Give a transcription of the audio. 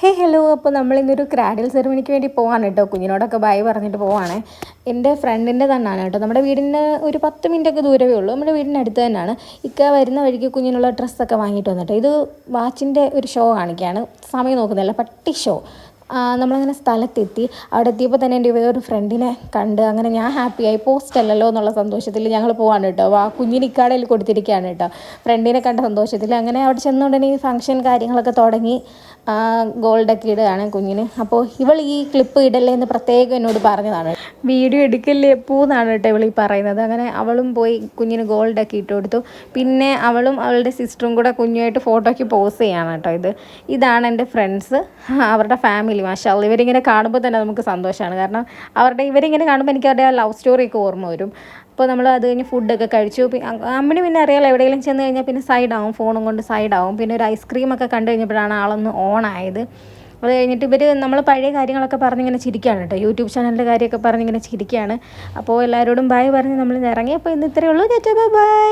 ഹേ hello, അപ്പോൾ നമ്മളിന്നൊരു cradle സെറിമണിക്ക് വേണ്ടി പോവാണ് കേട്ടോ. കുഞ്ഞിനോടൊക്കെ ബൈ പറഞ്ഞിട്ട് പോവാണ്. എൻ്റെ ഫ്രണ്ടിൻ്റെ തന്നെയാണ് കേട്ടോ. നമ്മുടെ വീടിൻ്റെ ഒരു 10 മിനിറ്റൊക്കെ ദൂരമേ ഉള്ളൂ. നമ്മുടെ വീടിൻ്റെ അടുത്ത് തന്നെയാണ്. ഇക്ക വരുന്ന വഴിക്ക് കുഞ്ഞിനുള്ള ഡ്രസ്സൊക്കെ വാങ്ങിയിട്ട് വന്നിട്ട് ഇത് വാച്ചിൻ്റെ ഒരു ഷോ കാണിക്കുകയാണ്. സമയം നോക്കുന്നില്ല, പട്ടി ഷോ. നമ്മളങ്ങനെ സ്ഥലത്തെത്തി. അവിടെ എത്തിയപ്പോൾ തന്നെ എൻ്റെ വേറൊരു ഫ്രണ്ടിനെ കണ്ട് അങ്ങനെ ഞാൻ ഹാപ്പിയായി. പോസ്റ്റ് അല്ലല്ലോ എന്നുള്ള സന്തോഷത്തിൽ ഞങ്ങൾ പോവാണ് കേട്ടോ. കുഞ്ഞിന് ഇക്കാടയിൽ കൊടുത്തിരിക്കുകയാണ് കേട്ടോ, ഫ്രണ്ടിനെ കണ്ട സന്തോഷത്തിൽ. അങ്ങനെ അവിടെ ചെന്നുടനെ ഈ ഫംഗ്ഷൻ കാര്യങ്ങളൊക്കെ തുടങ്ങി. ഗോൾഡൊക്കെ ഇടുകയാണ് കുഞ്ഞിന്. അപ്പോൾ ഇവൾ ഈ ക്ലിപ്പ് ഇടല്ലേ എന്ന് പ്രത്യേകം എന്നോട് പറഞ്ഞതാണ്. വീഡിയോ എടുക്കല്ലേ എപ്പോന്നാണ് കേട്ടോ ഇവൾ ഈ പറയുന്നത്. അങ്ങനെ അവളും പോയി കുഞ്ഞിന് ഗോൾഡൊക്കെ ഇട്ട് കൊടുത്തു. പിന്നെ അവളും അവളുടെ സിസ്റ്ററും കൂടെ കുഞ്ഞുമായിട്ട് ഫോട്ടോയ്ക്ക് പോസ് ചെയ്യാണ് കേട്ടോ. ഇതാണ് എൻ്റെ ഫ്രണ്ട്സ്, അവരുടെ ഫാമിലി. മാഷാഅല്ലാഹ്, ഇവരിങ്ങനെ കാണുമ്പോൾ തന്നെ നമുക്ക് സന്തോഷമാണ്. കാരണം ഇവരിങ്ങനെ കാണുമ്പോൾ എനിക്ക് അവരുടെ ആ ലവ് സ്റ്റോറിയൊക്കെ ഓർമ്മ വരും. അപ്പോൾ നമ്മൾ അത് കഴിഞ്ഞ് ഫുഡൊക്കെ കഴിച്ചു. അമ്മണി പിന്നെ അറിയാമല്ലോ, എവിടെയെങ്കിലും ചെന്ന് കഴിഞ്ഞാൽ പിന്നെ സൈഡാവും, ഫോണും കൊണ്ട് സൈഡാവും. പിന്നെ ഒരു ഐസ്ക്രീമൊക്കെ കണ്ടു കഴിഞ്ഞപ്പോഴാണ് ആളൊന്ന് ഓണായത്. അത് കഴിഞ്ഞിട്ട് ഇവർ നമ്മൾ പഴയ കാര്യങ്ങളൊക്കെ പറഞ്ഞിങ്ങനെ ചിരിക്കുകയാണ് കേട്ടോ. യൂട്യൂബ് ചാനലിൻ്റെ കാര്യമൊക്കെ പറഞ്ഞിങ്ങനെ ചിരിക്കുകയാണ്. അപ്പോൾ എല്ലാവരോടും ബൈ പറഞ്ഞ് നമ്മൾ ഇറങ്ങി. അപ്പോൾ ഇന്ന് ഇത്രയേ ഉള്ളൂ. ബൈ.